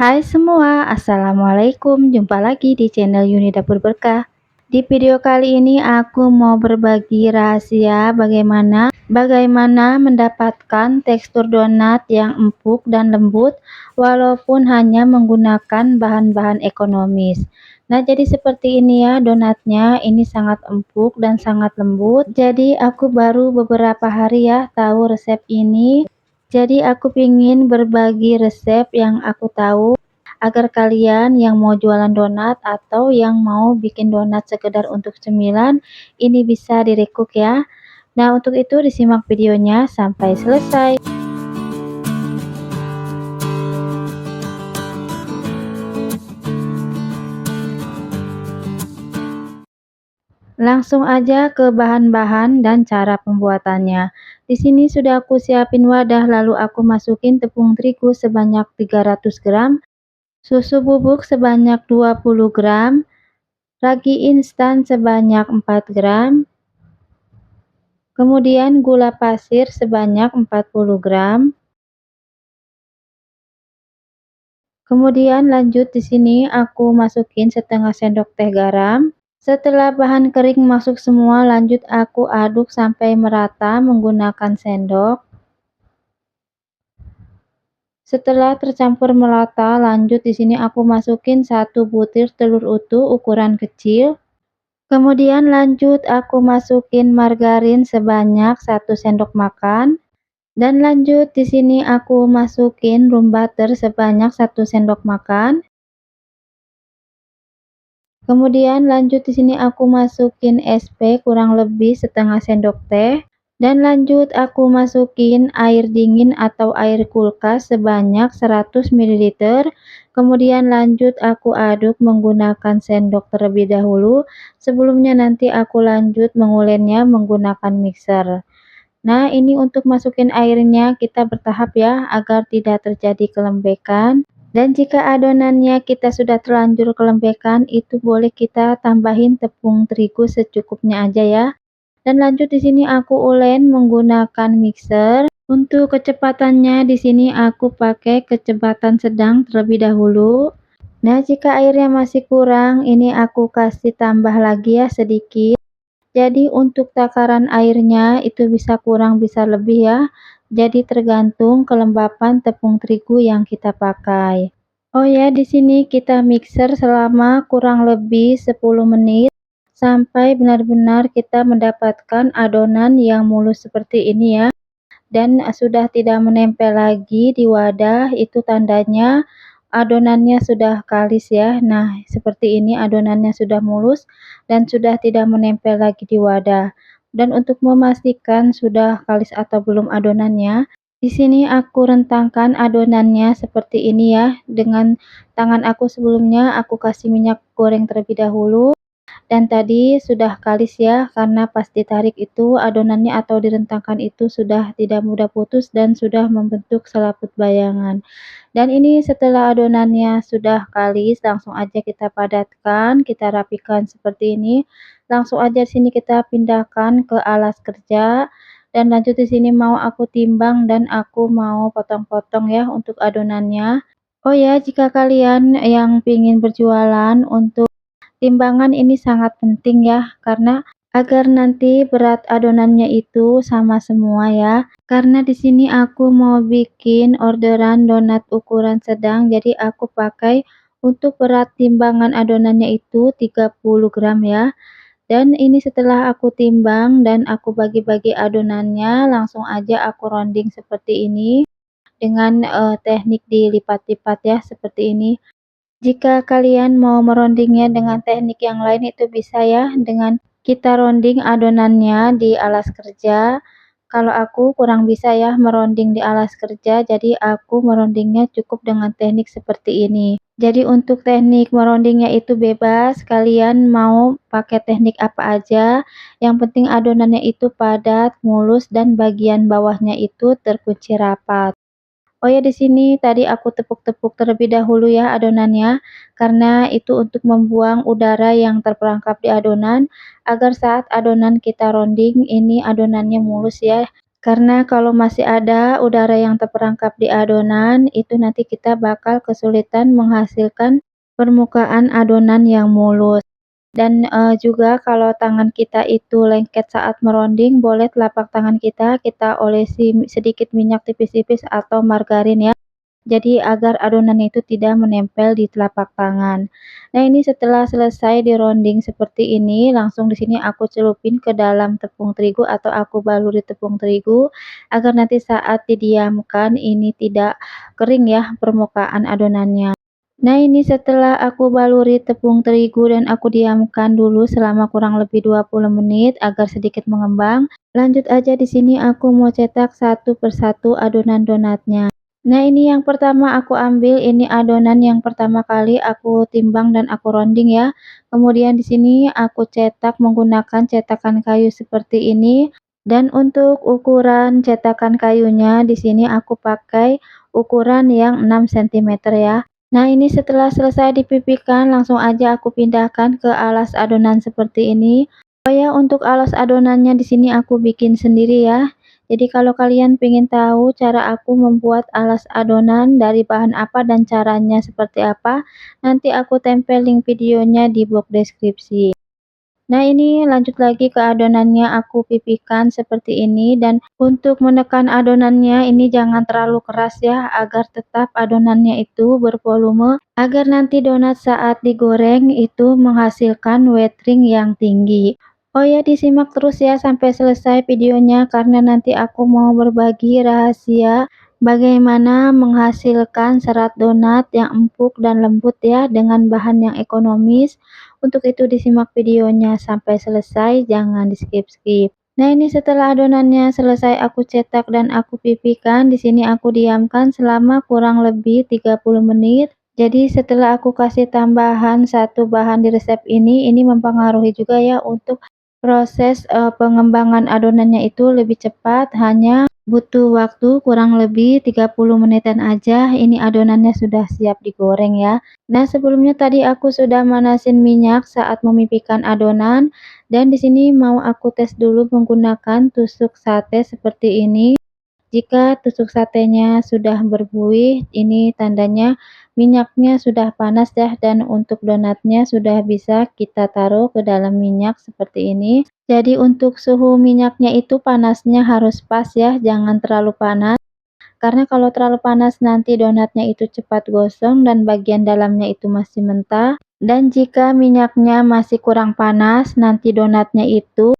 Hai semua, Assalamualaikum. Jumpa lagi di channel Yuni Dapur Berkah. Di video kali ini aku mau berbagi rahasia bagaimana mendapatkan tekstur donat yang empuk dan lembut walaupun hanya menggunakan bahan-bahan ekonomis. Nah, jadi seperti ini ya donatnya, ini sangat empuk dan sangat lembut. Jadi aku baru beberapa hari ya tahu resep ini. Jadi aku ingin berbagi resep yang aku tahu agar kalian yang mau jualan donat atau yang mau bikin donat sekedar untuk cemilan ini bisa direkuk ya. Nah, untuk itu disimak videonya sampai selesai. Langsung aja ke bahan-bahan dan cara pembuatannya. Di sini sudah aku siapin wadah, lalu aku masukin tepung terigu sebanyak 300 gram, susu bubuk sebanyak 20 gram, ragi instan sebanyak 4 gram, kemudian gula pasir sebanyak 40 gram. Kemudian lanjut di sini aku masukin setengah sendok teh garam. Setelah bahan kering masuk semua, lanjut aku aduk sampai merata menggunakan sendok. Setelah tercampur merata, lanjut di sini aku masukin 1 butir telur utuh ukuran kecil. Kemudian lanjut aku masukin margarin sebanyak 1 sendok makan. Dan lanjut di sini aku masukin room butter sebanyak 1 sendok makan. Kemudian lanjut di sini aku masukin SP kurang lebih setengah sendok teh. Dan lanjut aku masukin air dingin atau air kulkas sebanyak 100 ml. Kemudian lanjut aku aduk menggunakan sendok terlebih dahulu. Sebelumnya nanti aku lanjut mengulennya menggunakan mixer. Nah, ini untuk masukin airnya kita bertahap ya agar tidak terjadi kelembekan. Dan jika adonannya kita sudah terlanjur kelembekan, itu boleh kita tambahin tepung terigu secukupnya aja ya. Dan lanjut di sini aku ulen menggunakan mixer. Untuk kecepatannya di sini aku pakai kecepatan sedang terlebih dahulu. Nah, jika airnya masih kurang, ini aku kasih tambah lagi ya sedikit. Jadi untuk takaran airnya itu bisa kurang bisa lebih ya. Jadi tergantung kelembapan tepung terigu yang kita pakai. Oh ya, di sini kita mixer selama kurang lebih 10 menit sampai benar-benar kita mendapatkan adonan yang mulus seperti ini ya. Dan sudah tidak menempel lagi di wadah, itu tandanya adonannya sudah kalis ya. Nah, seperti ini adonannya sudah mulus dan sudah tidak menempel lagi di wadah. Dan untuk memastikan sudah kalis atau belum adonannya, di sini aku rentangkan adonannya seperti ini ya. Dengan tangan aku sebelumnya aku kasih minyak goreng terlebih dahulu. Dan tadi sudah kalis ya, karena pas ditarik itu adonannya atau direntangkan itu sudah tidak mudah putus dan sudah membentuk selaput bayangan. Dan ini setelah adonannya sudah kalis, langsung aja kita padatkan, kita rapikan seperti ini. Langsung aja sini kita pindahkan ke alas kerja. Dan lanjut di sini mau aku timbang dan aku mau potong-potong ya untuk adonannya. Oh ya, jika kalian yang ingin berjualan untuk timbangan ini sangat penting ya, karena agar nanti berat adonannya itu sama semua ya. Karena di sini aku mau bikin orderan donat ukuran sedang, jadi aku pakai untuk berat timbangan adonannya itu 30 gram ya. Dan ini setelah aku timbang dan aku bagi-bagi adonannya, langsung aja aku rounding seperti ini dengan teknik dilipat-lipat ya seperti ini. Jika kalian mau merondingnya dengan teknik yang lain itu bisa ya, dengan kita ronding adonannya di alas kerja. Kalau aku kurang bisa ya meronding di alas kerja, jadi aku merondingnya cukup dengan teknik seperti ini. Jadi untuk teknik merondingnya itu bebas, kalian mau pakai teknik apa aja, yang penting adonannya itu padat, mulus, dan bagian bawahnya itu terkunci rapat. Oh ya, di sini tadi aku tepuk-tepuk terlebih dahulu ya adonannya, karena itu untuk membuang udara yang terperangkap di adonan, agar saat adonan kita ronding ini adonannya mulus ya. Karena kalau masih ada udara yang terperangkap di adonan, itu nanti kita bakal kesulitan menghasilkan permukaan adonan yang mulus. Dan, juga kalau tangan kita itu lengket saat meronding, boleh telapak tangan kita olesi sedikit minyak tipis-tipis atau margarin ya. Jadi agar adonannya itu tidak menempel di telapak tangan. Nah, ini setelah selesai dironding seperti ini, langsung di sini aku celupin ke dalam tepung terigu atau aku baluri tepung terigu, agar nanti saat didiamkan ini tidak kering ya permukaan adonannya. Nah, ini setelah aku baluri tepung terigu dan aku diamkan dulu selama kurang lebih 20 menit agar sedikit mengembang. Lanjut aja di sini aku mau cetak satu persatu adonan donatnya. Nah, ini yang pertama aku ambil ini adonan yang pertama kali aku timbang dan aku ronding ya. Kemudian di sini aku cetak menggunakan cetakan kayu seperti ini. Dan untuk ukuran cetakan kayunya di sini aku pakai ukuran yang 6 cm ya. Nah, ini setelah selesai dipipihkan, langsung aja aku pindahkan ke alas adonan seperti ini. Oh ya, untuk alas adonannya di sini aku bikin sendiri ya. Jadi kalau kalian pengen tahu cara aku membuat alas adonan dari bahan apa dan caranya seperti apa, nanti aku tempel link videonya di box deskripsi. Nah, ini lanjut lagi ke adonannya aku pipihkan seperti ini dan untuk menekan adonannya ini jangan terlalu keras ya agar tetap adonannya itu bervolume agar nanti donat saat digoreng itu menghasilkan wetring yang tinggi. Oh ya, disimak terus ya sampai selesai videonya karena nanti aku mau berbagi rahasia bagaimana menghasilkan serat donat yang empuk dan lembut ya dengan bahan yang ekonomis. Untuk itu disimak videonya sampai selesai, jangan di-skip-skip. Nah, ini setelah adonannya selesai aku cetak dan aku pipihkan, di sini aku diamkan selama kurang lebih 30 menit. Jadi setelah aku kasih tambahan satu bahan di resep ini mempengaruhi juga ya untuk proses pengembangan adonannya itu lebih cepat, hanya butuh waktu kurang lebih 30 menitan aja. Ini adonannya sudah siap digoreng ya. Nah, sebelumnya tadi aku sudah manasin minyak saat memipihkan adonan dan di sini mau aku tes dulu menggunakan tusuk sate seperti ini. Jika tusuk satenya sudah berbuih, ini tandanya minyaknya sudah panas ya dan untuk donatnya sudah bisa kita taruh ke dalam minyak seperti ini. Jadi untuk suhu minyaknya itu panasnya harus pas ya, jangan terlalu panas. Karena kalau terlalu panas nanti donatnya itu cepat gosong dan bagian dalamnya itu masih mentah. Dan jika minyaknya masih kurang panas, nanti donatnya itu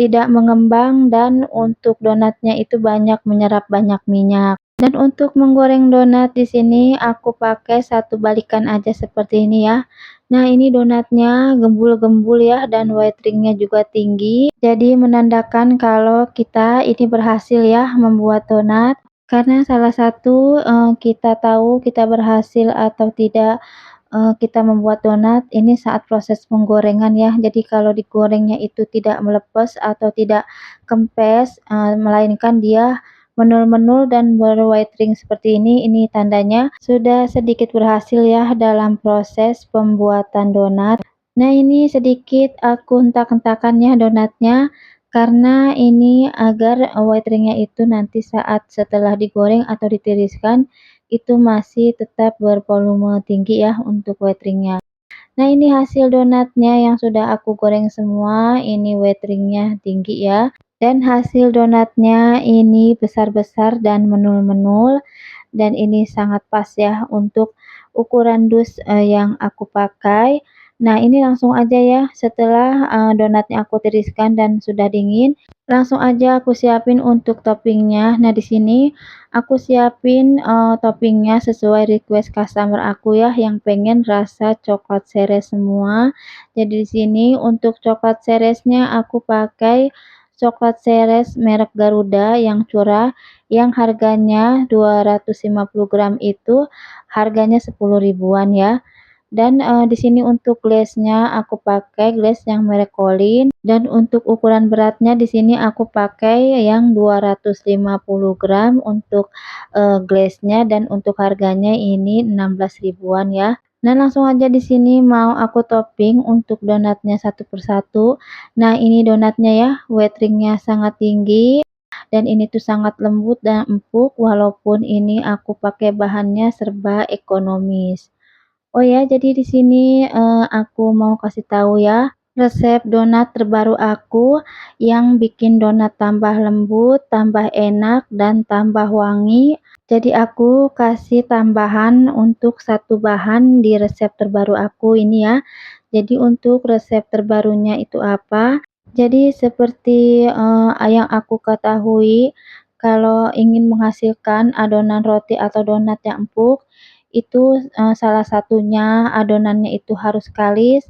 tidak mengembang dan untuk donatnya itu banyak menyerap banyak minyak. Dan untuk menggoreng donat di sini aku pakai satu balikan aja seperti ini ya. Nah, ini donatnya gembul-gembul ya dan white ringnya juga tinggi. Jadi menandakan kalau kita ini berhasil ya membuat donat. Karena salah satu kita tahu kita berhasil atau tidak kita membuat donat ini saat proses penggorengan ya. Jadi kalau digorengnya itu tidak melepas atau tidak kempes, melainkan dia menul-menul dan ber-white ring seperti ini tandanya sudah sedikit berhasil ya dalam proses pembuatan donat. Nah, ini sedikit aku hentak-hentakan ya donatnya, karena ini agar white ringnya itu nanti saat setelah digoreng atau ditiriskan itu masih tetap bervolume tinggi ya untuk white ringnya. Nah, ini hasil donatnya yang sudah aku goreng semua, ini white ringnya tinggi ya. Dan hasil donatnya ini besar-besar dan menul-menul dan ini sangat pas ya untuk ukuran dus yang aku pakai. Nah, ini langsung aja ya setelah donatnya aku tiriskan dan sudah dingin, langsung aja aku siapin untuk toppingnya. Nah, di sini aku siapin toppingnya sesuai request customer aku ya yang pengen rasa coklat seres semua. Jadi di sini untuk coklat seresnya aku pakai coklat seres merek Garuda yang curah yang harganya 250 gram itu harganya 10 ribuan ya. Dan di sini untuk glassnya aku pakai glass yang merek Colin dan untuk ukuran beratnya di sini aku pakai yang 250 gram untuk glassnya dan untuk harganya ini 16 ribuan ya. Nah, langsung aja di sini mau aku topping untuk donatnya satu persatu. Nah, ini donatnya ya, white ringnya sangat tinggi dan ini tuh sangat lembut dan empuk walaupun ini aku pakai bahannya serba ekonomis. Oh ya, jadi di sini, aku mau kasih tahu ya, resep donat terbaru aku yang bikin donat tambah lembut, tambah enak, dan tambah wangi. Jadi aku kasih tambahan untuk satu bahan di resep terbaru aku ini ya. Jadi untuk resep terbarunya itu apa? Jadi seperti, yang aku ketahui, kalau ingin menghasilkan adonan roti atau donat yang empuk, itu, salah satunya adonannya itu harus kalis,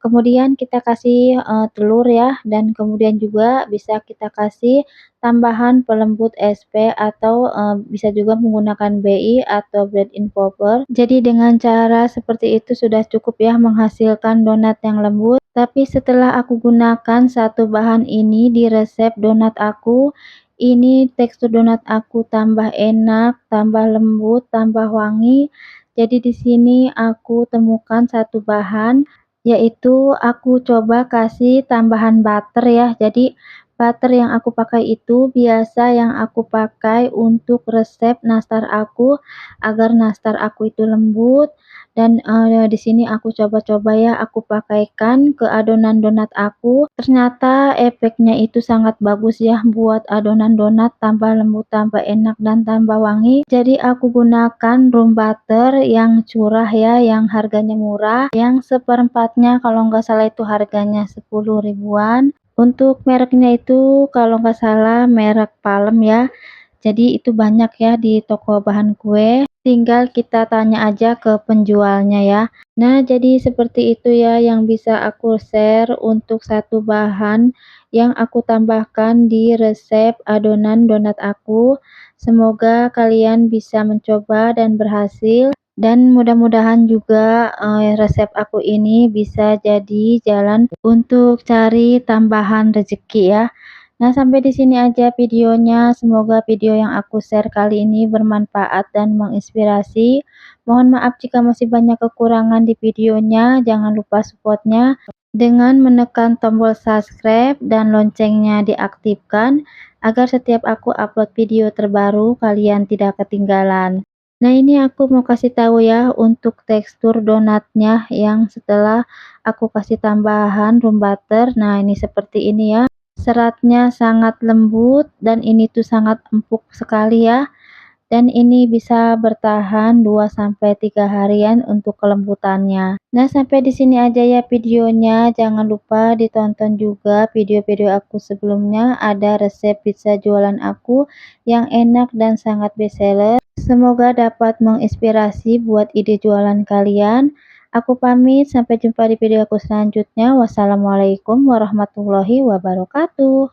kemudian kita kasih, telur ya, dan kemudian juga bisa kita kasih tambahan pelembut SP atau, bisa juga menggunakan BI atau bread in popper. Jadi dengan cara seperti itu sudah cukup ya menghasilkan donat yang lembut. Tapi setelah aku gunakan satu bahan ini di resep donat aku, ini tekstur donat aku tambah enak, tambah lembut, tambah wangi. Jadi di sini aku temukan satu bahan, yaitu aku coba kasih tambahan butter ya. Jadi butter yang aku pakai itu biasa yang aku pakai untuk resep nastar aku, agar nastar aku itu lembut. Dan, di sini aku coba-coba ya, aku pakaikan ke adonan donat aku, ternyata efeknya itu sangat bagus ya buat adonan donat tambah lembut, tambah enak, dan tambah wangi. Jadi aku gunakan room butter yang curah ya, yang harganya murah, yang seperempatnya kalau nggak salah itu harganya 10 ribuan. Untuk mereknya itu kalau nggak salah merek Palem ya. Jadi itu banyak ya di toko bahan kue, tinggal kita tanya aja ke penjualnya ya. Nah, jadi seperti itu ya yang bisa aku share untuk satu bahan yang aku tambahkan di resep adonan donat aku. Semoga kalian bisa mencoba dan berhasil, dan mudah-mudahan juga resep aku ini bisa jadi jalan untuk cari tambahan rezeki ya. Nah, sampai di sini aja videonya. Semoga video yang aku share kali ini bermanfaat dan menginspirasi. Mohon maaf jika masih banyak kekurangan di videonya. Jangan lupa supportnya dengan menekan tombol subscribe dan loncengnya diaktifkan agar setiap aku upload video terbaru kalian tidak ketinggalan. Nah, ini aku mau kasih tahu ya untuk tekstur donatnya yang setelah aku kasih tambahan room butter. Nah, ini seperti ini ya. Seratnya sangat lembut dan ini tuh sangat empuk sekali ya. Dan ini bisa bertahan 2 sampai 3 harian untuk kelembutannya. Nah, sampai di sini aja ya videonya. Jangan lupa ditonton juga video-video aku sebelumnya. Ada resep pizza jualan aku yang enak dan sangat bestseller. Semoga dapat menginspirasi buat ide jualan kalian. Aku pamit, sampai jumpa di video aku selanjutnya. Wassalamualaikum warahmatullahi wabarakatuh.